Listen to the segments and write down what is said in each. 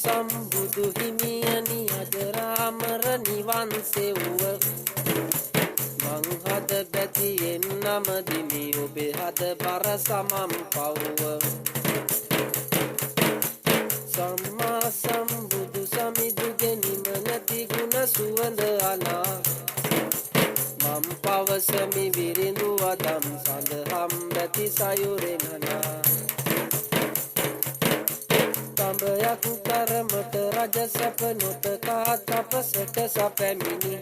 සම්බුදු හිමියනි අජරාමර නිවන් සෙව්ව මං හද බැතියෙන් නමදිමි ඔබේ හද බර සමම් පව්ව සම්මා සම්බුදු සමිඳුගේ නිමනති ගුණ සුවඳ අනා මම් පවසමි විරිඳු වදම් සඳහම් බැති සයුරෙන් හනා තඹයක් කරමට රජ සැප නොතකා තපසට සැපැමිණි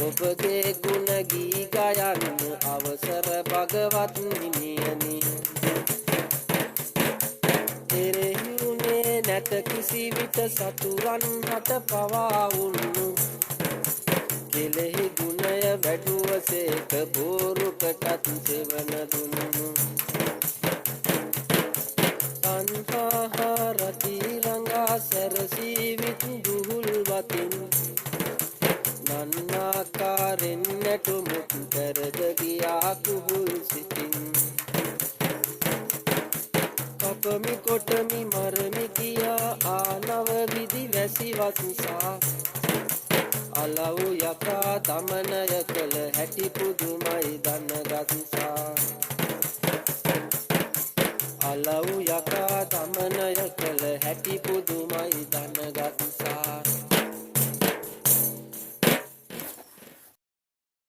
ඔබගේ ගුණ ගී ගයන්න අවසර භගවත් හිමියනි එරෙහි උනේ නැත කිසි විට සතුරන් හට පවා උන්නු කෙලෙහි ගුණය වැඩුවසේක බෝරුකටත් සෙවන දුන්නු රති රංගා සැරසී විදුහුල් වතින් නන්නාකාරෙන් නැටුමුත් කරද ගියා කුහුල් සිතින් කපමි කොටමි මරමි කියා ආනව විදි වැසිවත්සා අලව් යකා දමනය කළ හැටි පුදුමයි දනගත්සා